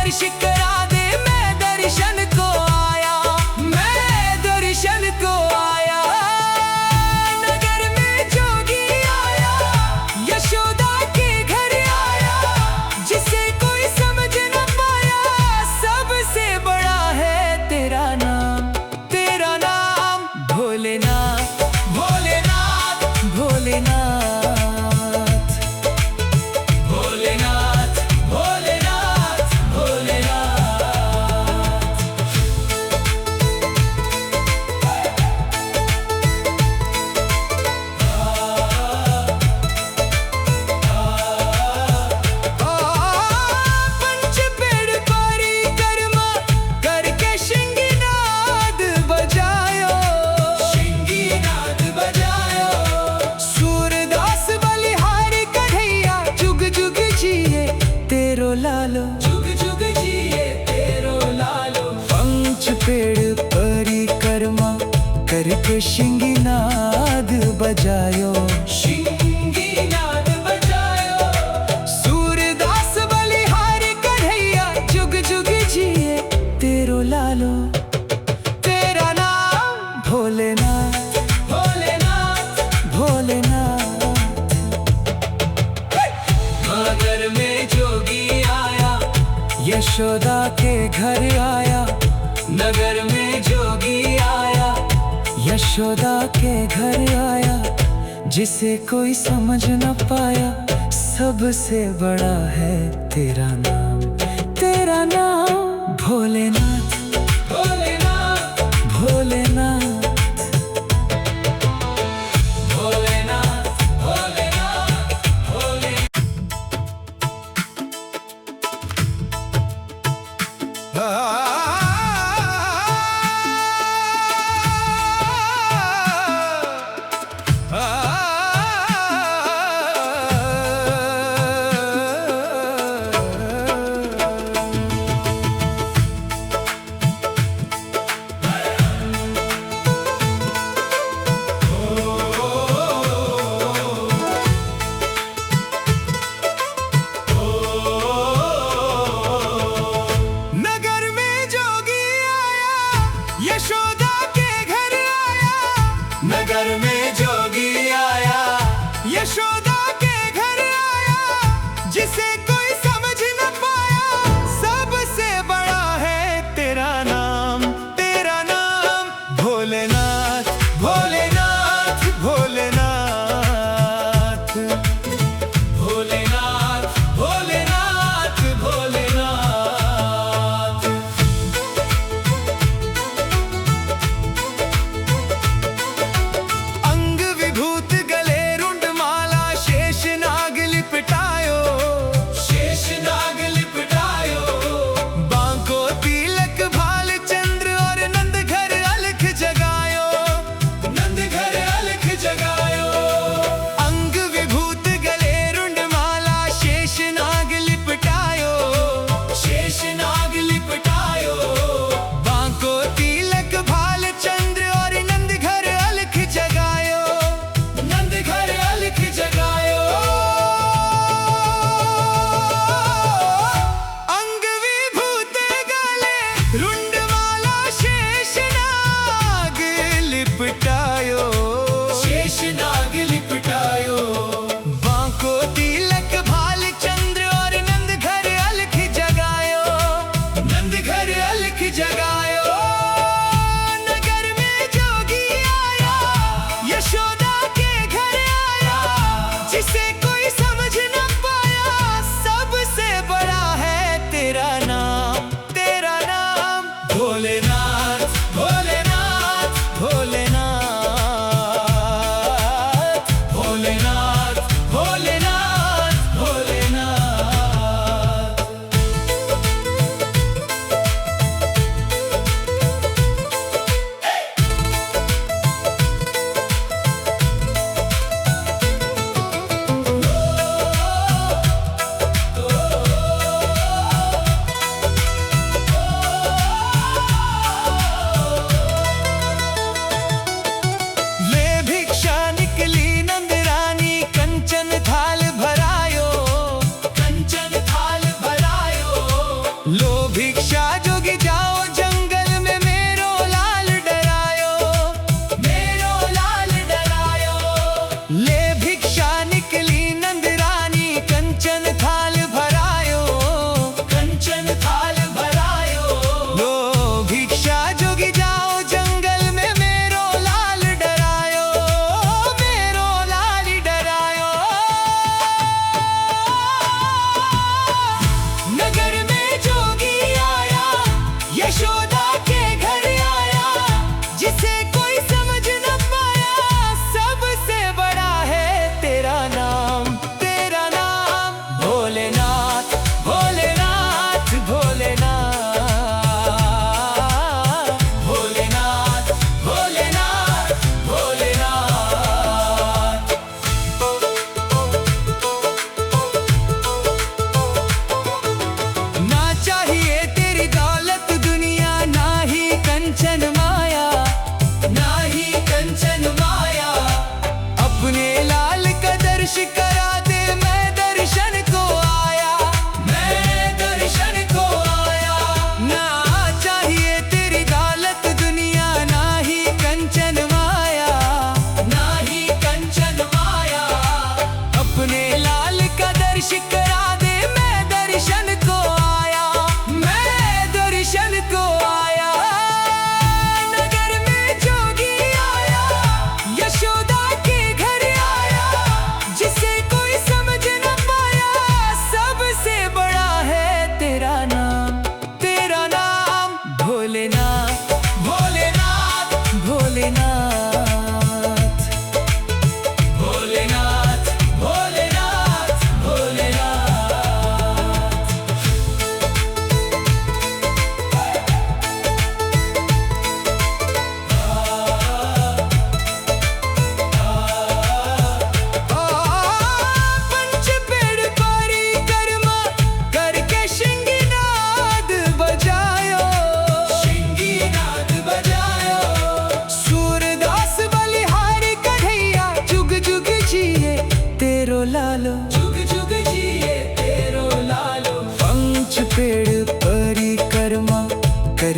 दर्श करा दे, मैं दर्शन को आया, मैं दर्शन को आया। नगर में जोगी आया, यशोदा के घर आया, जिसे कोई समझ न पाया। सबसे बड़ा है तेरा नाम, तेरा नाम भोलेनाथ, भोलेनाथ, भोलेनाथ, भोलेनाथ, भोलेनाथ, भोलेनाथ। पंच पेड़ परिक्रमा करके शिंगीनाद बजायो, शिंगीनाद बजायो। सूरदास बलिहारी कन्हैया, जुग जुग जिए तेरो लालो, जुग जुग जिए तेरो लालो। पंच पेड़ परिक्रमा करके शिंगीनाद बजायो, शिंगीनाद बजायो। सूरदास बलिहारी कन्हैया, जुग जुग जिए तेरो लालो। तेरा नाम भोलेनाथ, भोलेनाथ, भोलेनाथ। नगर में जोगी आया, यशोदा के घर आया। नगर में जोगी आया, यशोदा के घर आया, जिसे कोई समझ न पाया। सबसे बड़ा है तेरा नाम, तेरा नाम भोलेनाथ, भोलेनाथ, भोलेनाथ, भोलेनाथ, भोलेनाथ, भोलेनाथ। नगर में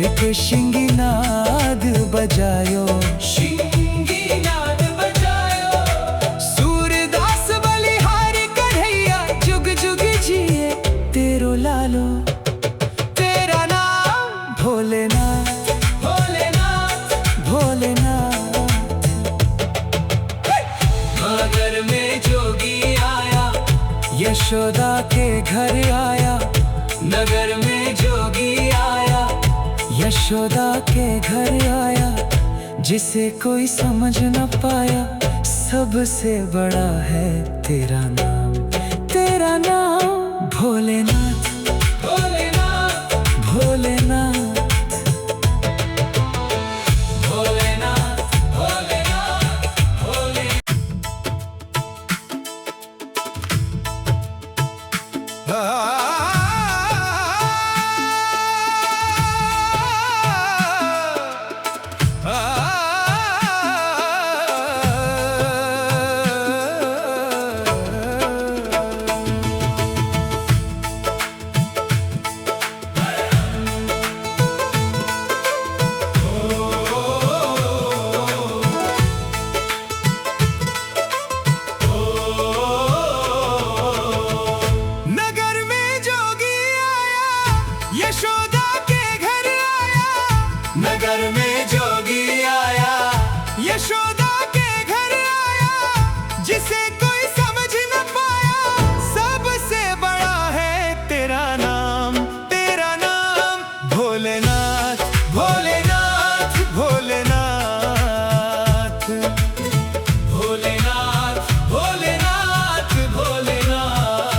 करके शिंगीनाद बजायो, शिंगीनाद बजायो। सूरदास बलिहारी कन्हैया जुग जुग जिए तेरो लालो। तेरा नाम भोलेनाथ, भोलेनाथ, भोलेनाथ। नगर में जोगी आया, यशोदा के घर आया। नगर में जोगी आया, यशोदा के घर आया। जिसे कोई समझ न पाया, सबसे बड़ा है तेरा नाम। तेरा नाम भोलेनाथ, भोलेनाथ, भोलेनाथ, भोलेनाथ, भोलेनाथ, भोलेनाथ। यशोदा के घर आया। नगर में जोगी आया, यशोदा के घर आया। जिसे कोई समझ न पाया, सबसे बड़ा है तेरा नाम। तेरा नाम भोलेनाथ, भोलेनाथ, भोलेनाथ, भोलेनाथ, भोलेनाथ, भोलेनाथ।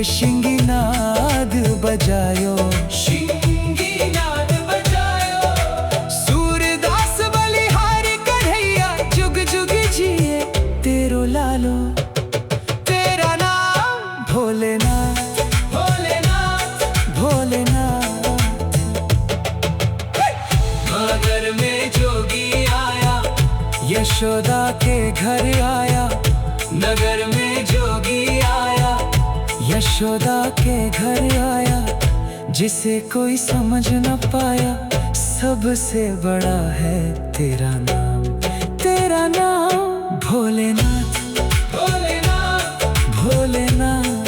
शिंगीनाद बजायो, शिंगीनाद बजायो। सूरदास बलिहारी कन्हैया जुग जुग जिए तेरो लालो। तेरा नाम भोलेनाथ, भोलेनाथ, भोलेनाथ। नगर में जोगी आया, यशोदा के घर आया। नगर में जोगी आया, यशोदा के घर आया। जिसे कोई समझ न पाया, सबसे बड़ा है तेरा नाम। तेरा नाम भोलेनाथ, भोलेनाथ, भोलेनाथ,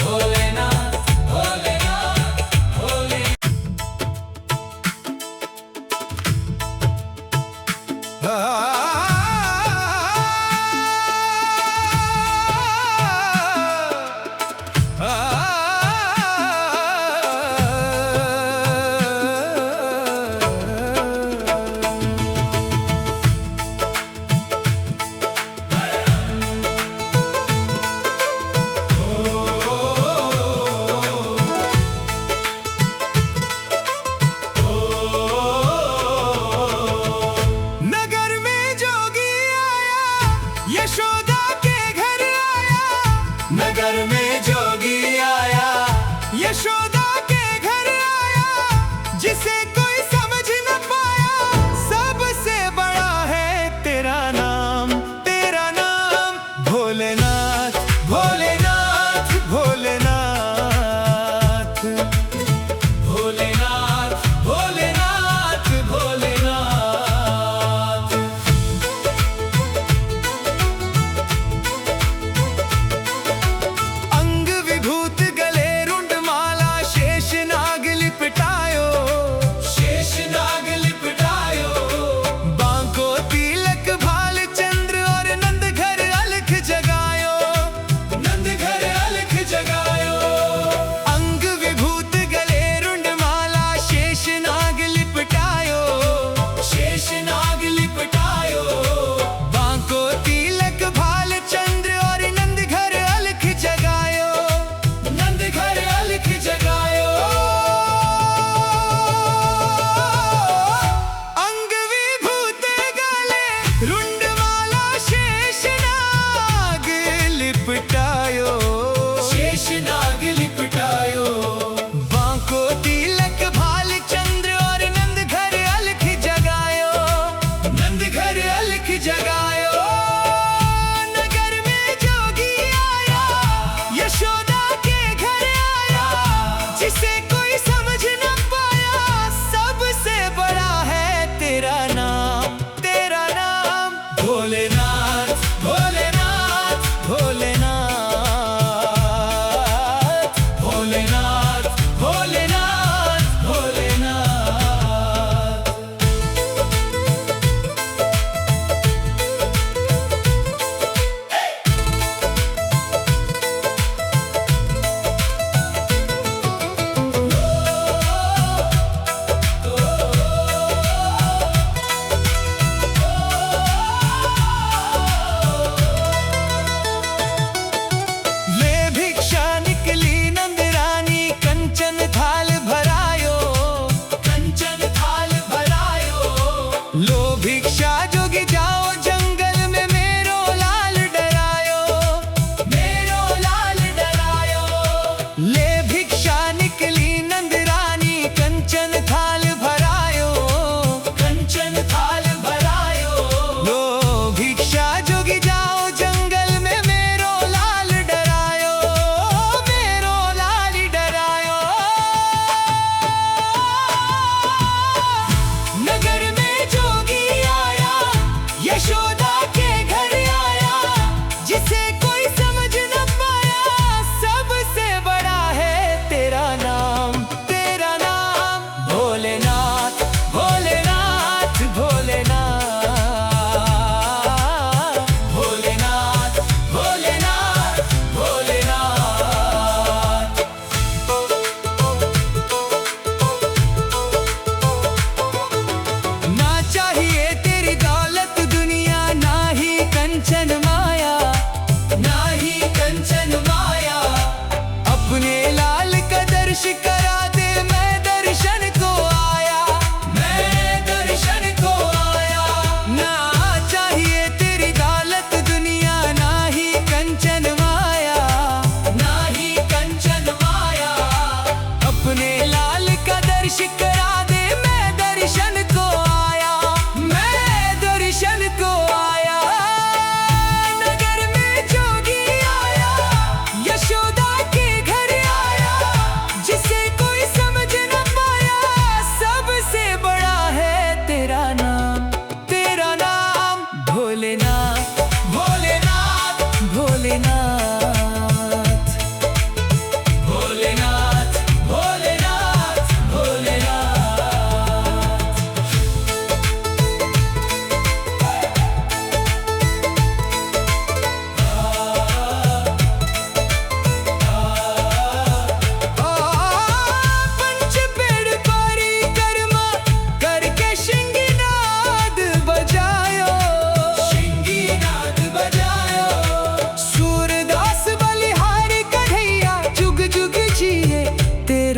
भोलेनाथ, भोलेनाथ, भोलेनाथ।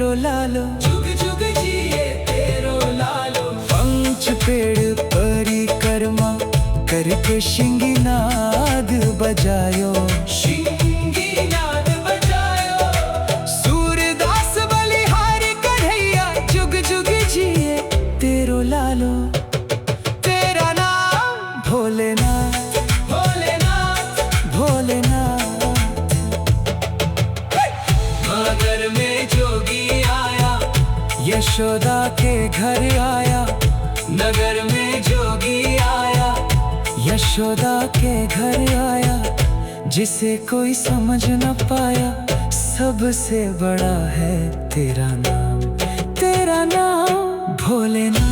तेरो लालो, जुग जुग जिए तेरो लालो। पंच पेड़ परिक्रमा करके शिंगीनाद बजायो, शिंगीनाद बजायो। सूरदास बलिहारी कन्हैया जुग जुग जिए तेरो लालो। तेरा नाम भोलेनाथ, भोलेनाथ, भोलेनाथ। घर में जोगी आया, यशोदा के घर आया। नगर में जोगी आया, यशोदा के घर आया। जिसे कोई समझ न पाया, सबसे बड़ा है तेरा नाम, तेरा नाम भोलेनाथ।